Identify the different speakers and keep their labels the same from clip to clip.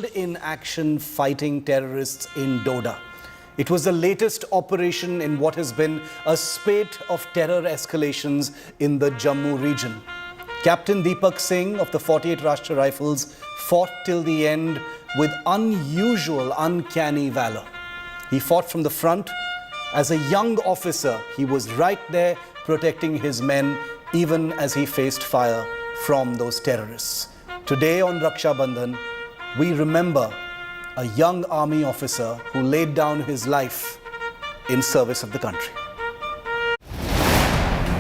Speaker 1: killed in action fighting terrorists in Doda. It was the latest operation in what has been a spate of terror escalations in the Jammu region. Captain Deepak Singh of the 48 Rashtra Rifles fought till the end with unusual, uncanny valor. He fought from the front. As a young officer, he was right there protecting his men even as he faced fire from those terrorists. Today on Raksha Bandhan, we remember a young army officer who laid down his life in service of the country.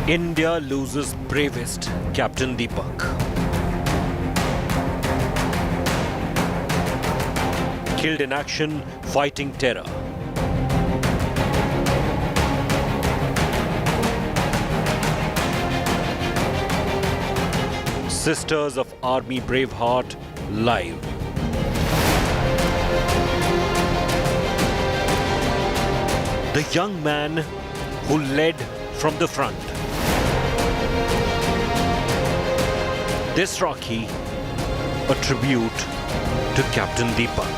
Speaker 2: India loses bravest Captain Deepak. Killed in action fighting terror. Sisters of Army Braveheart live. The young man who led from the front. This Rakhi, a tribute to Captain Deepak.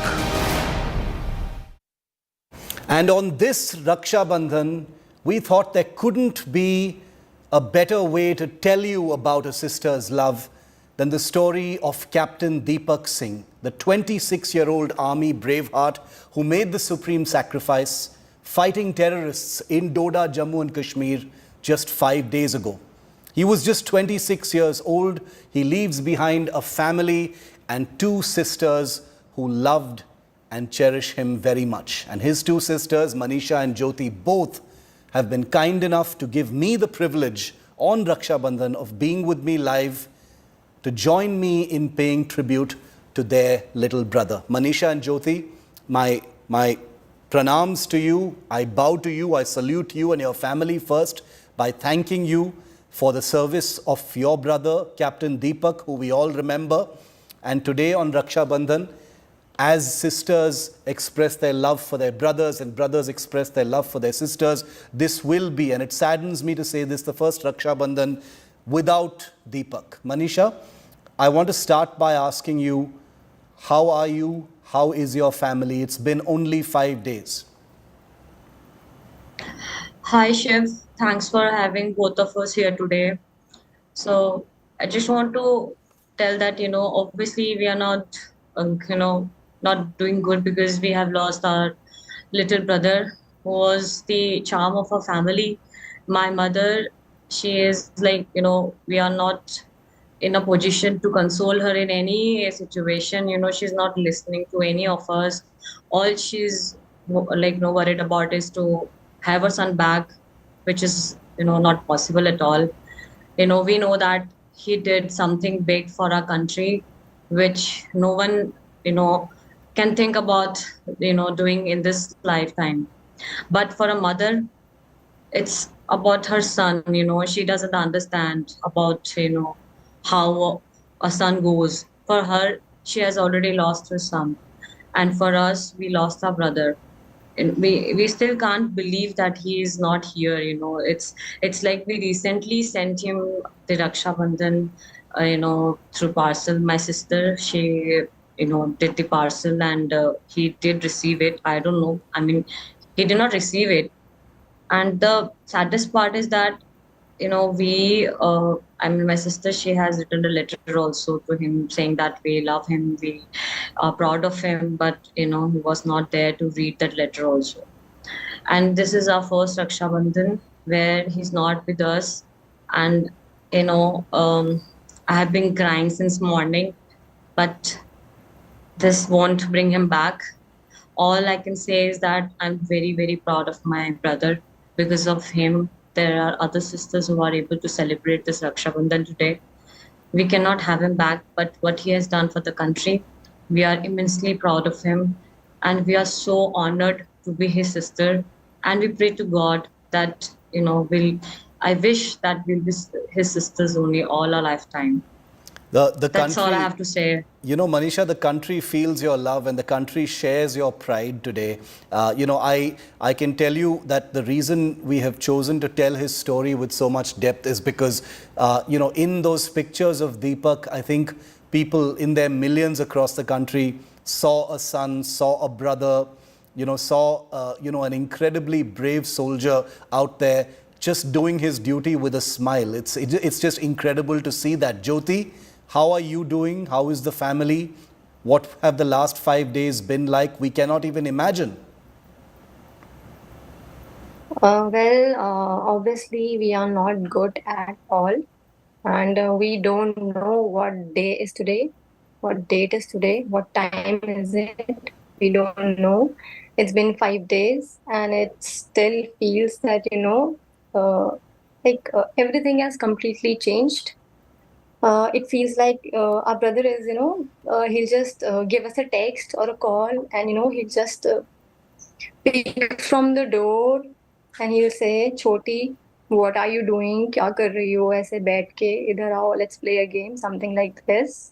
Speaker 1: And on this Raksha Bandhan, we thought there couldn't be a better way to tell you about a sister's love than the story of Captain Deepak Singh, the 26-year-old army braveheart who made the supreme sacrifice fighting terrorists in Doda, Jammu and Kashmir just 5 days ago. He was just 26 years old. He leaves behind a family and 2 sisters who loved and cherish him very much. And his 2 sisters, Manisha and Jyoti, both have been kind enough to give me the privilege on Raksha Bandhan of being with me live to join me in paying tribute to their little brother. Manisha and Jyoti, my pranams to you. I bow to you. I salute you and your family first by thanking you for the service of your brother, Captain Deepak, who we all remember. And today on Raksha Bandhan, as sisters express their love for their brothers and brothers express their love for their sisters, this will be, and it saddens me to say this, the first Raksha Bandhan without Deepak. Manisha, I want to start by asking you, how are you? How is your family? It's been only 5 days.
Speaker 3: Hi Shiv, thanks for having both of us here today. So I just want to tell that, obviously we are not, not doing good because we have lost our little brother who was the charm of our family. My mother, she is like, we are not in a position to console her in any situation. She's not listening to any of us. All she's worried about is to have her son back, which is, not possible at all. We know that he did something big for our country, which no one, can think about, doing in this lifetime. But for a mother, it's about her son. She doesn't understand about, how a son goes. For her, she has already lost her son. And for us, we lost our brother. And we still can't believe that he is not here. It's like we recently sent him the Raksha Bandhan, through parcel. My sister, she, did the parcel and he did receive it. I don't know. I mean, he did not receive it. And the saddest part is that, my sister, she has written a letter also to him saying that we love him, we are proud of him, but, he was not there to read that letter also. And this is our first Raksha Bandhan where he's not with us. And, I have been crying since morning, but this won't bring him back. All I can say is that I'm very, very proud of my brother. Because of him, there are other sisters who are able to celebrate this Raksha Bandhan today. We cannot have him back, but what he has done for the country, we are immensely proud of him. And we are so honored to be his sister. And we pray to God that, I wish that we'll be his sisters only all our lifetime. That's all I have to say.
Speaker 1: Manisha, the country feels your love and the country shares your pride today. I can tell you that the reason we have chosen to tell his story with so much depth is because, in those pictures of Deepak, I think people in their millions across the country saw a son, saw a brother, saw, an incredibly brave soldier out there just doing his duty with a smile. It's just incredible to see that. Jyoti, how are you doing? How is the family? What have the last 5 days been like? We cannot even imagine.
Speaker 4: Obviously, we are not good at all, and we don't know what day is today, what date is today, what time is it. We don't know. It's been 5 days, and it still feels that, everything has completely changed. It feels like our brother is, he'll just give us a text or a call, and, he'll just pick from the door and he'll say, Choti, what are you doing? क्या कर रही हो? ऐसे बैठ के इधर आओ, let's play a game, something like this.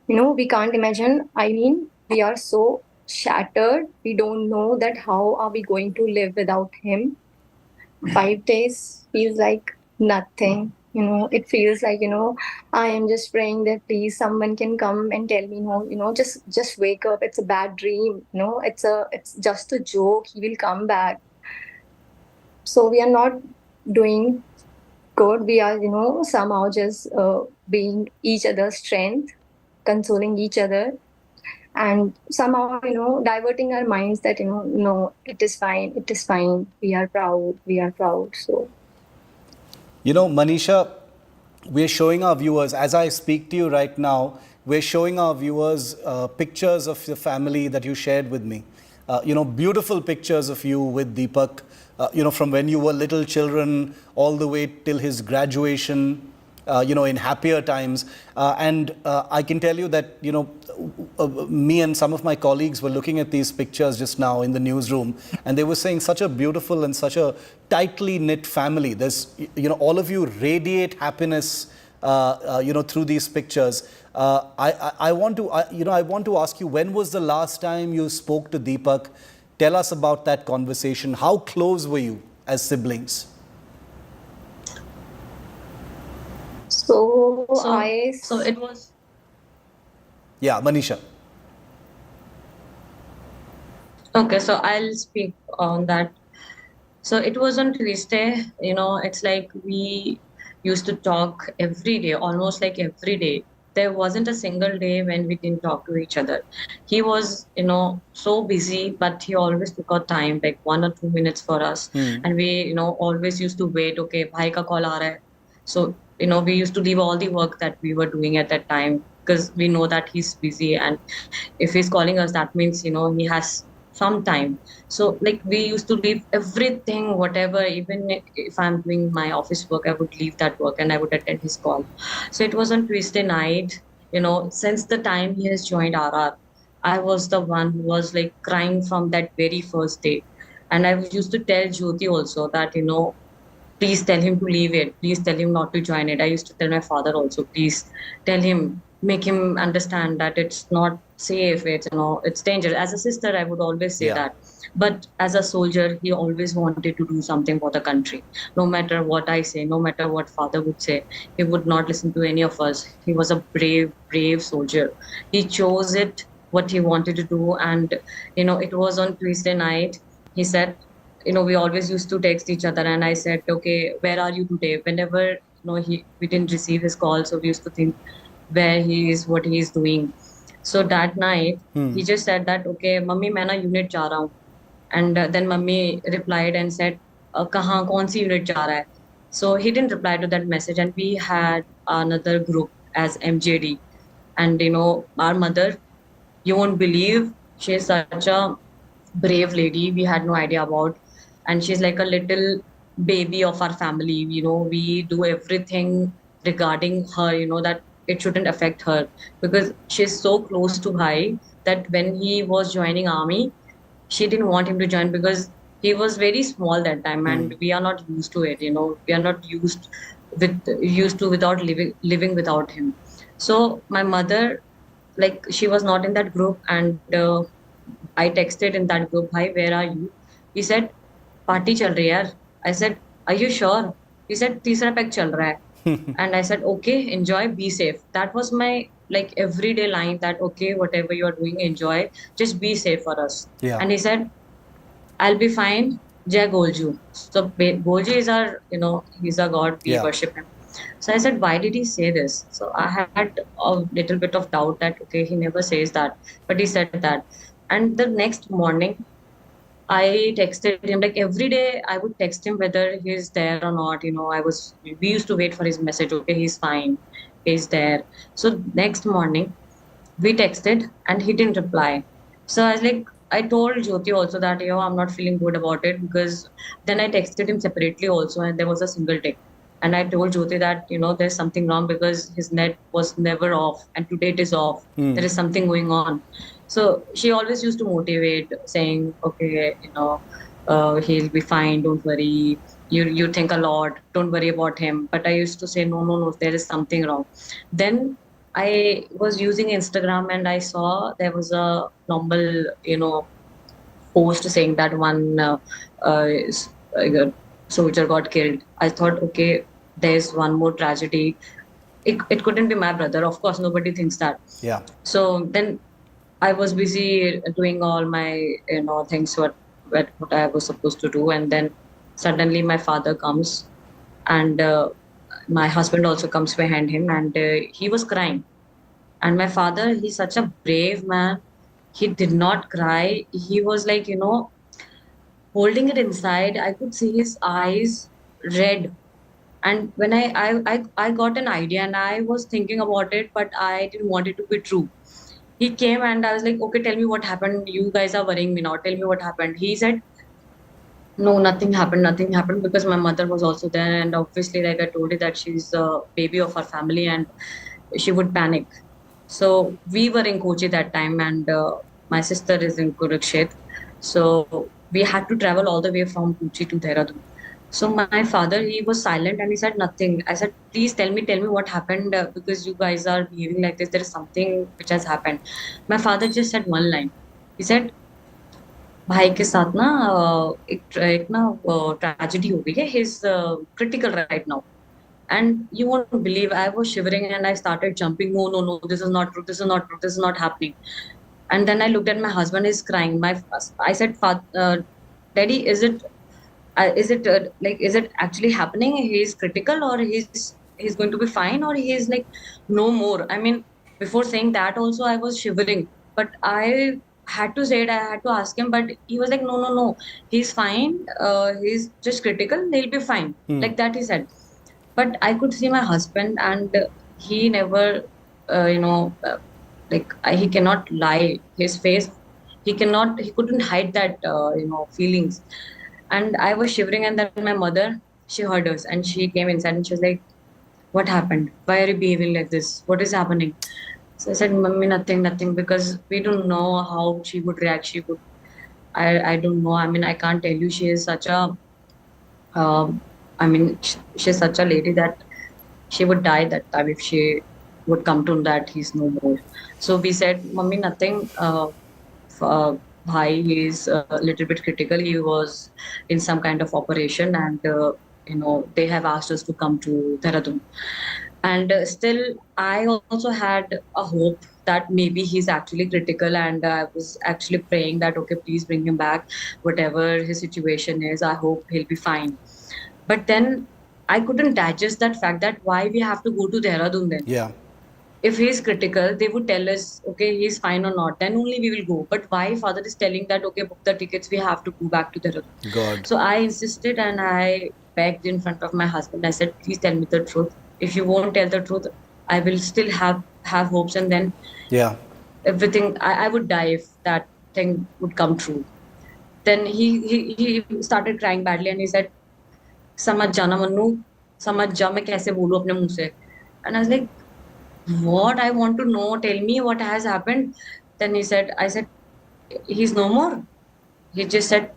Speaker 4: We can't imagine. I mean, we are so shattered. We don't know that how are we going to live without him. 5 days feels like nothing. It feels like, I am just praying that please someone can come and tell me, no, just wake up. It's a bad dream. It's just a joke. He will come back. So we are not doing good. We are, somehow just being each other's strength, consoling each other, and somehow, diverting our minds that, no, it is fine, we are proud. So,
Speaker 1: Manisha, we're showing our viewers, as I speak to you right now, we're showing our viewers pictures of the family that you shared with me. Beautiful pictures of you with Deepak, from when you were little children all the way till his graduation, in happier times. And I can tell you that, me and some of my colleagues were looking at these pictures just now in the newsroom, and they were saying such a beautiful and such a tightly knit family. There's, all of you radiate happiness, through these pictures. I want to ask you, when was the last time you spoke to Deepak? Tell us about that conversation. How close were you as siblings?
Speaker 4: So,
Speaker 3: So it was.
Speaker 1: Yeah, Manisha.
Speaker 3: Okay, so I'll speak on that. So it was on Tuesday, it's like we used to talk every day, almost like every day. There wasn't a single day when we didn't talk to each other. He was, so busy, but he always took out time, like 1 or 2 minutes for us. And we, always used to wait, okay, bhai ka call aa raha hai. So, we used to leave all the work that we were doing at that time because we know that he's busy. And if he's calling us, that means, he has some time. So like we used to leave everything, whatever, even if I'm doing my office work, I would leave that work and I would attend his call. So it was on Tuesday night, since the time he has joined RR, I was the one who was like crying from that very first day. And I used to tell Jyoti also that, please tell him to leave it. Please tell him not to join it. I used to tell my father also, please tell him, make him understand that it's not safe. It's dangerous. As a sister, I would always say that. But as a soldier, he always wanted to do something for the country. No matter what I say, no matter what father would say, he would not listen to any of us. He was a brave, brave soldier. He chose it, what he wanted to do. And, it was on Tuesday night. He said, we always used to text each other, and I said, okay, where are you today? Whenever, we didn't receive his call, so we used to think where he is, what he is doing. So that night, he just said that, okay, mummy, मैं ना unit जा रहा हूँ. And then mummy replied and said, कहाँ, कौन सी unit जा रहा है? So he didn't reply to that message, and we had another group as MJD. And, our mother, you won't believe, she's such a brave lady we had no idea about. And she's like a little baby of our family. We do everything regarding her, that it shouldn't affect her, because she's so close to Bhai that when he was joining army, she didn't want him to join because he was very small that time, and we are not used to it. We are not used to without living without him. So my mother, like, she was not in that group, and I texted in that group, "Hi, where are you?" He said, "Party chal rahi hai yaar." I said, "Are you sure?" He said, "तीसरा pack chal raha hai." And I said, "Okay, enjoy, be safe." That was my like everyday line that, okay, whatever you're doing, enjoy, just be safe for us.
Speaker 1: Yeah.
Speaker 3: And he said, I'll be fine. Jai Golju. So Golju is our, he's a god. We
Speaker 1: Yeah.
Speaker 3: worship him. So I said, why did he say this? So I had a little bit of doubt that, okay, he never says that, but he said that. And the next morning, I texted him like every day. I would text him whether he's there or not. We used to wait for his message. Okay, he's fine, he's there. So next morning, we texted and he didn't reply. So I was like, I told Jyoti also that, I'm not feeling good about it, because then I texted him separately also, and there was a single tick. And I told Jyoti that, there's something wrong because his net was never off and today it is off. There is something going on. So she always used to motivate, saying, okay, he'll be fine, don't worry. You think a lot, don't worry about him. But I used to say, no, there is something wrong. Then I was using Instagram and I saw there was a normal, post saying that one soldier got killed. I thought, okay, there's one more tragedy. It couldn't be my brother. Of course, nobody thinks that.
Speaker 1: Yeah.
Speaker 3: So then I was busy doing all my, things what I was supposed to do. And then suddenly my father comes, and my husband also comes behind him, and he was crying. And my father, he's such a brave man. He did not cry. He was like, holding it inside. I could see his eyes red. And when I got an idea and I was thinking about it, but I didn't want it to be true. He came and I was like, okay, tell me what happened. You guys are worrying me now. Tell me what happened. He said, no, nothing happened, because my mother was also there. And obviously, like I told you, that she's the baby of our family and she would panic. So we were in Kochi that time, and my sister is in Kurukshetra. So we had to travel all the way from Kochi to Dehradun. So my father, he was silent and he said nothing. I said, please tell me what happened, because you guys are behaving like this. There is something which has happened. My father just said one line. He said, भाई के साथ ना एक ना tragedy हो गई है. He's critical right now. And you won't believe, I was shivering and I started jumping. No, this is not true. This is not true. This is not happening. And then I looked at my husband, is crying. I said, Daddy, is it actually happening? He's critical, or he's going to be fine, or he's like no more. I mean, before saying that also I was shivering, but I had to say it. I had to ask him, but he was like, no, he's fine. He's just critical. He'll be fine. Like that he said. But I could see my husband, and he never, he cannot lie. His face, he couldn't hide that, feelings. And I was shivering, and then my mother, she heard us, and she came inside, and she was like, "What happened? Why are you behaving like this? What is happening?" So I said, "Mummy, nothing, because we don't know how she would react. I don't know. I mean, I can't tell you. She is such a, she's such a lady that she would die that time if she would come to that he's no more." So we said, "Mummy, nothing. Bhai, he is a little bit critical. He was in some kind of operation, and they have asked us to come to Dehradun." And still, I also had a hope that maybe he's actually critical, and I was actually praying that, okay, please bring him back. Whatever his situation is, I hope he'll be fine. But then I couldn't digest that fact that why we have to go to Dehradun then.
Speaker 1: Yeah.
Speaker 3: If he's critical, they would tell us, okay, he's fine or not. Then only we will go. But why father is telling that, okay, book the tickets, we have to go back to Dehradun.
Speaker 1: God.
Speaker 3: So I insisted and I begged in front of my husband. I said, please tell me the truth. If you won't tell the truth, I will still have hopes, and then
Speaker 1: Yeah.
Speaker 3: everything, I would die if that thing would come true. Then he started crying badly and he said, समझ जाना मन्नू, समझ जा, मैं कैसे बोलूं अपने मुंह से. And I was like, what? I want to know. Tell me what has happened. Then I said, he's no more. He just said,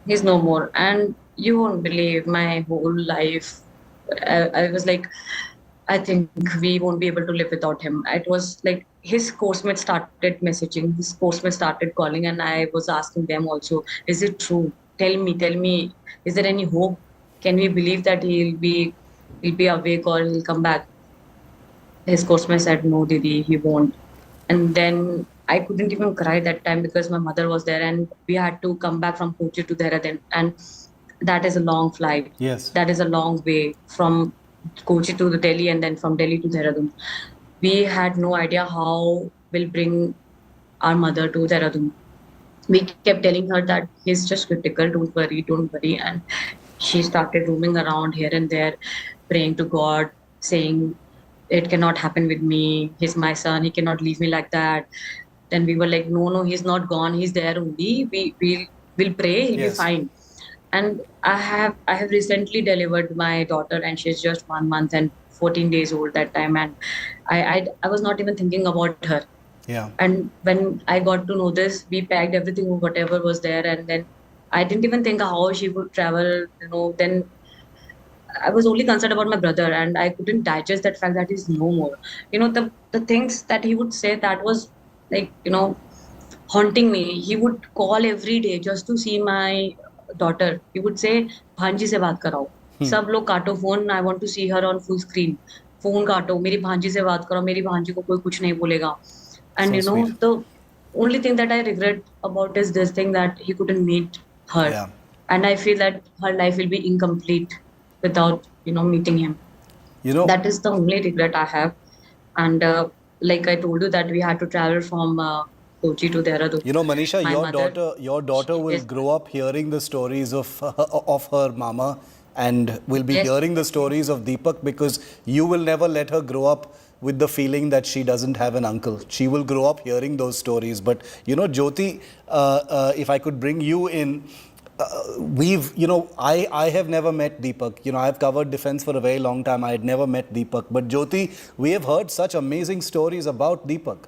Speaker 3: he's no more. And you won't believe, my whole life, I was like, I think we won't be able to live without him. It was like his coursemate started messaging, his coursemate started calling, and I was asking them also, is it true? Tell me, is there any hope? Can we believe that he'll be awake or he'll come back? his coachman said, no, Didi, he won't. And then I couldn't even cry that time because my mother was there and we had to come back from Kochi to Dehradun. And that is a long flight.
Speaker 1: Yes.
Speaker 3: That is a long way from Kochi to the Delhi and then from Delhi to Dehradun. We had no idea how we'll bring our mother to Dehradun. We kept telling her that he's just critical, don't worry, don't worry. And she started roaming around here and there, praying to God, saying, it cannot happen with me. He's my son. He cannot leave me like that. Then we were like, no, no, he's not gone. He's there only. We'll pray. He'll be
Speaker 1: Yes.
Speaker 3: fine. And I have recently delivered my daughter, and she's just 1 month and 14 days old that time. And I was not even thinking about her.
Speaker 1: Yeah.
Speaker 3: And when I got to know this, we packed everything, whatever was there, and then I didn't even think how she would travel. Then I was only concerned about my brother, and I couldn't digest that fact that he's no more. The things that he would say, that was like, haunting me. He would call every day just to see my daughter. He would say, भांजी से बात कराओ. सब लोग काटो phone. I want to see her on full screen. Phone काटो. मेरी भांजी से बात करो. मेरी भांजी को कोई कुछ नहीं बोलेगा. And
Speaker 1: So sweet.
Speaker 3: the only thing that I regret about is this thing that he couldn't meet her.
Speaker 1: Yeah.
Speaker 3: And I feel that her life will be incomplete without meeting him. That is the only regret I have. And like I told you that we had to travel from Kochi to Dehradun.
Speaker 1: Manisha,
Speaker 3: My
Speaker 1: your daughter will
Speaker 3: Yes.
Speaker 1: grow up hearing the stories of her mama, and will be
Speaker 3: Yes.
Speaker 1: hearing the stories of Deepak, because you will never let her grow up with the feeling that she doesn't have an uncle. She will grow up hearing those stories. But Jyoti, if I could bring you in, I have never met Deepak. I've covered defense for a very long time. I had never met Deepak. But Jyoti, we have heard such amazing stories about Deepak,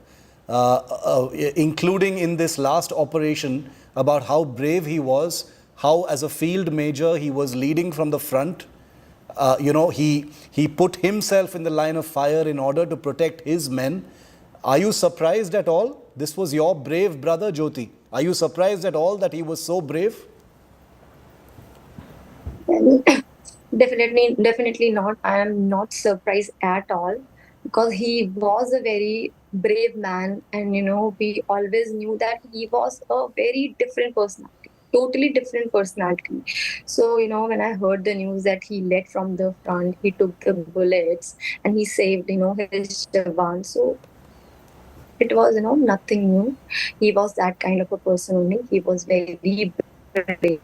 Speaker 1: including in this last operation, about how brave he was, how as a field major he was leading from the front. He put himself in the line of fire in order to protect his men. Are you surprised at all? This was your brave brother, Jyoti. Are you surprised at all that he was so brave?
Speaker 4: Definitely not. I am not surprised at all, because he was a very brave man, and we always knew that he was a very different personality, totally different personality. So when I heard the news that he led from the front, he took the bullets and he saved his jawan. So it was nothing new. He was that kind of a person only. He was very brave.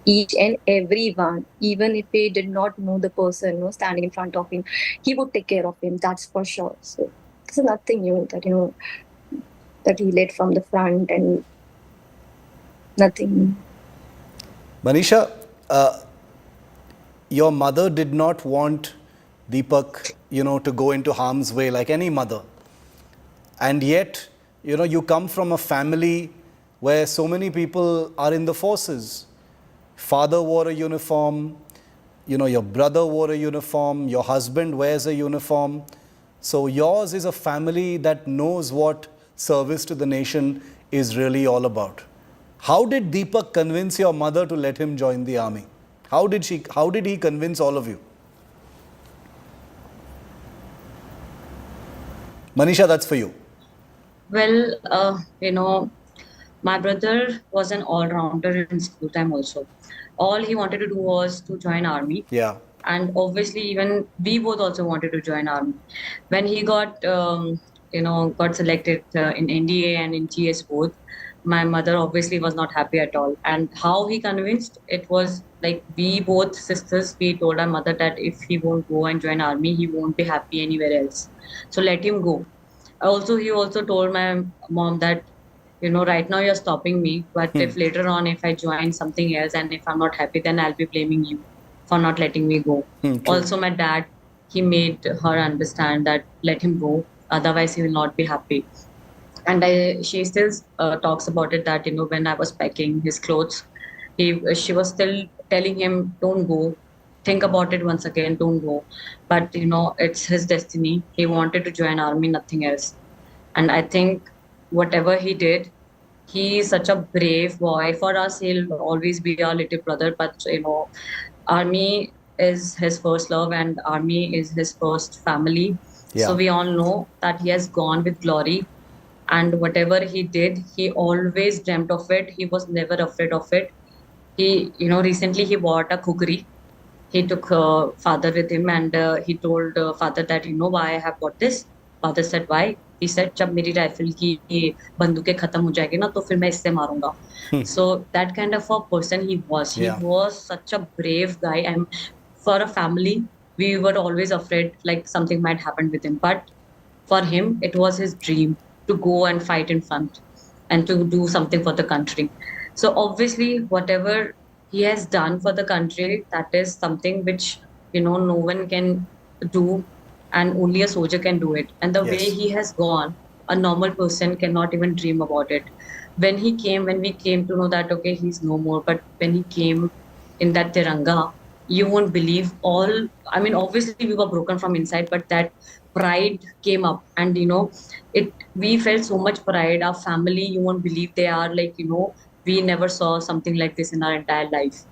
Speaker 4: Each and every one, even if he did not know the person standing in front of him, he would take care of him, that's for sure. So this is nothing new, that that he led from the front, and nothing new.
Speaker 1: Manisha, your mother did not want Deepak, to go into harm's way like any mother. And yet, you come from a family where so many people are in the forces. Father wore a uniform, your brother wore a uniform, your husband wears a uniform. So yours is a family that knows what service to the nation is really all about. How did Deepak convince your mother to let him join the army? How did he convince all of you? Manisha, that's for you.
Speaker 3: Well, my brother was an all-rounder in school time also. All he wanted to do was to join army.
Speaker 1: Yeah.
Speaker 3: And obviously, even we both also wanted to join army. When he got selected in NDA and in GS both, my mother obviously was not happy at all. And how he convinced, it was like, we both sisters, we told our mother that if he won't go and join army, he won't be happy anywhere else. So let him go. He also told my mom that, right now you're stopping me, but if later on, if I join something else and if I'm not happy, then I'll be blaming you for not letting me go.
Speaker 1: True.
Speaker 3: Also, my dad, he made her understand that let him go, otherwise he will not be happy. And she still talks about it, that when I was packing his clothes, she was still telling him, don't go, think about it once again, don't go. But it's his destiny. He wanted to join army, nothing else. And I think whatever he did, he is such a brave boy. For us, he'll always be our little brother, but army is his first love and army is his first family.
Speaker 1: Yeah.
Speaker 3: So we all know that he has gone with glory, and whatever he did, he always dreamt of it. He was never afraid of it. He, recently he bought a kukri. He took father with him, and he told father that, why I have bought this. Father said, why? He said, जब मेरी rifle की बंदूकें खत्म हो जाएगी ना तो फिर मैं इससे मारूंगा. So that kind of a person he was. He
Speaker 1: Yeah.
Speaker 3: was such a brave guy, and for a family, we were always afraid like something might happen with him. But for him, it was his dream to go and fight in front and to do something for the country. So obviously, whatever he has done for the country, that is something which no one can do, and only a soldier can do it. And the way
Speaker 1: Yes.
Speaker 3: he has gone, a normal person cannot even dream about it. When we came to know that okay, he's no more, but when he came in that Tiranga, you won't believe all. I mean, obviously we were broken from inside, but that pride came up, and it. We felt so much pride. Our family, you won't believe, they are like we never saw something like this in our entire life.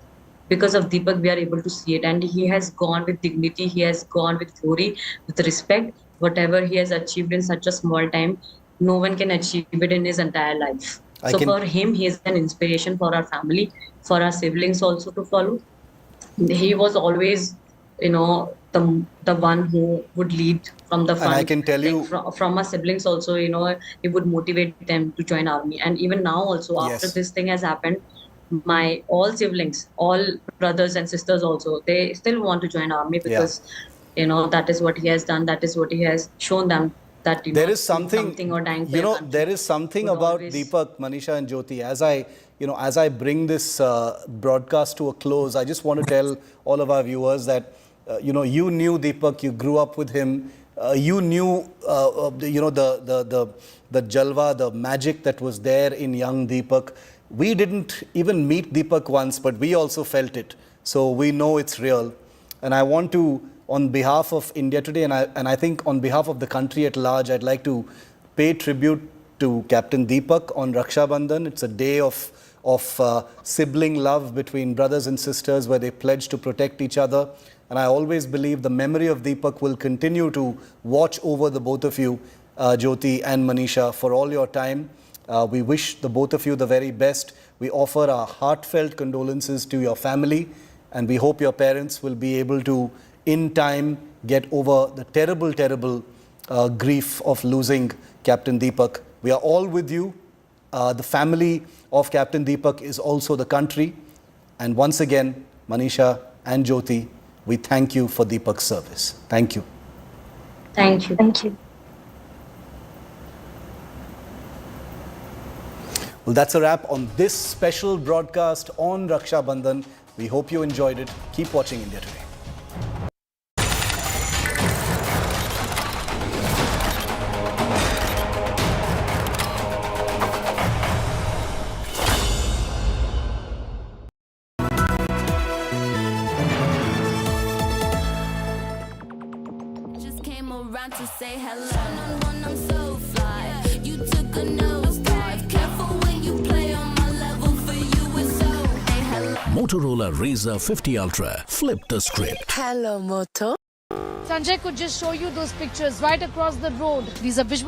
Speaker 3: Because of Deepak, we are able to see it, and he has gone with dignity. He has gone with glory, with respect. Whatever he has achieved in such a small time, no one can achieve it in his entire life.
Speaker 1: I
Speaker 3: So
Speaker 1: can-
Speaker 3: for him, he is an inspiration for our family, for our siblings also to follow. He was always, the one who would lead from the front.
Speaker 1: I can tell you-
Speaker 3: from our siblings also, he would motivate them to join army. And even now also, after
Speaker 1: Yes.
Speaker 3: this thing has happened, my all siblings, all brothers and sisters also, they still want to join army because that is what he has done. That is what he has shown them. That
Speaker 1: There is
Speaker 3: doing
Speaker 1: something,
Speaker 3: or dying for your country
Speaker 1: there is something
Speaker 3: would
Speaker 1: about
Speaker 3: always-
Speaker 1: Deepak, Manisha and Jyoti. As I bring this broadcast to a close, I just want to tell all of our viewers that, you knew Deepak, you grew up with him, you knew, the jalwa, the magic that was there in young Deepak. We didn't even meet Deepak once, but we also felt it. So we know it's real. And I want to, on behalf of India Today, and I think on behalf of the country at large, I'd like to pay tribute to Captain Deepak on Raksha Bandhan. It's a day of sibling love between brothers and sisters where they pledge to protect each other. And I always believe the memory of Deepak will continue to watch over the both of you, Jyoti and Manisha, for all your time. We wish the both of you the very best. We offer our heartfelt condolences to your family, and we hope your parents will be able to, in time, get over the terrible, terrible grief of losing Captain Deepak. We are all with you. The family of Captain Deepak is also the country. And once again, Manisha and Jyoti, we thank you for Deepak's service. Thank you.
Speaker 3: Thank you.
Speaker 4: Thank you.
Speaker 1: Well, that's a wrap on this special broadcast on Raksha Bandhan. We hope you enjoyed it. Keep watching India Today.
Speaker 5: Just came around to say hello. One, I'm so fly. You took a nosedive. Careful when you play on my level. For you, it's so. Hey, hello.
Speaker 6: Motorola Razr 50 Ultra. Flip the script.
Speaker 7: Hello, Moto.
Speaker 8: Sanjay could just show you those pictures right across the road. These are visual